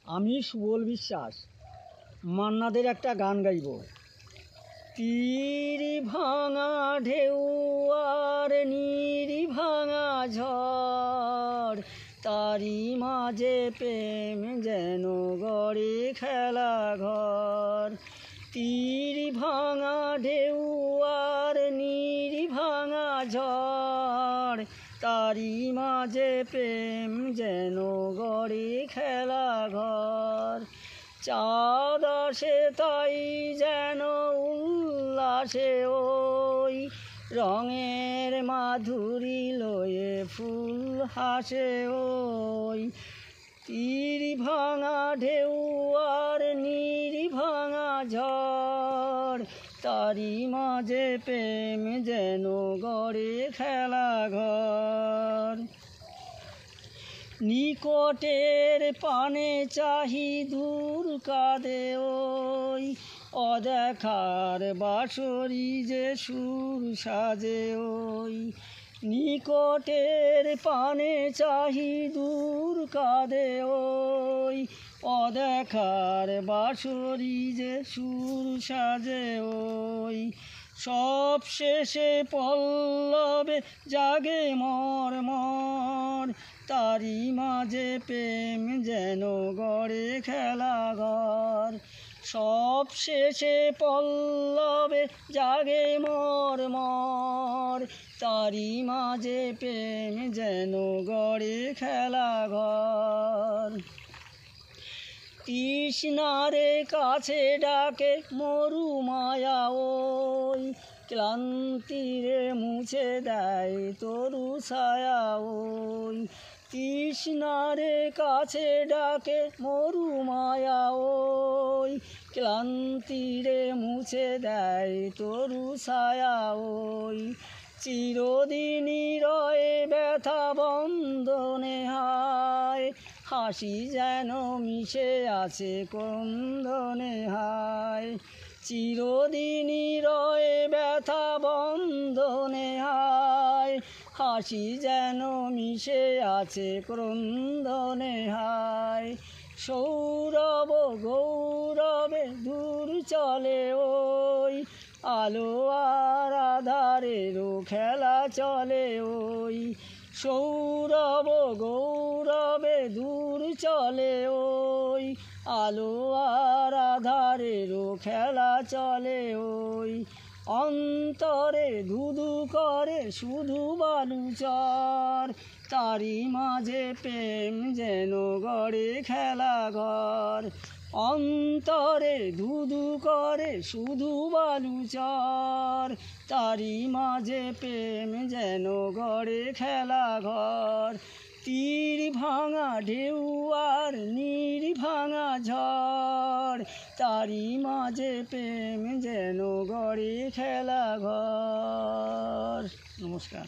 আমি সুবল বিশ্বাস মান্নাদের একটা গান গাইব। তীর ভাঙা ঢেউ আর নীর ভাঙা ঝড়, তারি মাঝে প্রেম যেন গড়ে খেলা ঘর। তীর ভাঙা ঢেউ আর নীর ভাঙা ঝড়, তারি মাঝে প্রেম যেন গড়ে খেলা ঘর। চাঁদ আসে তাই যেন উল্লাসে ওই, রঙের মাধুরী লয়ে ফুল হাসে ওই। তীর ভাঙা ঢেউ আর নীর ভাঙা ঝড়, তারি মাঝে প্রেম যেন গড়ে খেলা ঘর। নিকটের পানে চাহি দূর কাঁদে ওই, অদেখার বাঁশরি যে সুর সাজে ওই। নিকটের পানে চাহি দূর কাঁদে ওই, অদেখার বাঁশরি যে সুর সাজে ওই। সব শেষে পল্লবে জাগে মর মর, তারি মাঝে প্রেম যেন গড়ে খেলা ঘর। সব শেষে পল্লবে জাগে মর মর, তারি মাঝে প্রেম যেন গড়ে খেলা ঘর। তৃষ্ণারে কাছে ডাকে মরু মায়া ওই, ক্লান্তিরে মুছে দেয় তরু ছায়া ওই। তৃষ্ণারে কাছে ডাকে মরু মায়া ওই, ক্লান্তিরে মুছে দেয় তরু ছায়া ওই। চিরদিনই রয়ে ব্যথা বন্ধনে হায়, হাসি যেন মিশে আছে ক্রন্দনে হায়। চিরদিনই রয়ে ব্যথা বন্ধনে হায়, হাসি যেন মিশে আছে ক্রন্দনে হায়। সৌরভ গৌরবে দূর চলে ওই, আলো আর আধারেরও খেলা চলে ওই। সৌরভ গৌরবে দূর চলে ওই, আলো আর আধারেরও খেলা চলে ওই। অন্তরে ধুধু করে শুধু বালুচর, তারি মাঝে প্রেম যেন গড়ে খেলা ঘর। অন্তরে ধুধু করে শুধু বালুচর, তারি মাঝে প্রেম যেন গড়ে খেলা ঘর। তীর ভাঙা ঢেউ আর নীর ভাঙা ঝড়, তারি মাঝে প্রেম যেন গড়ে খেলা ঘর। নমস্কার।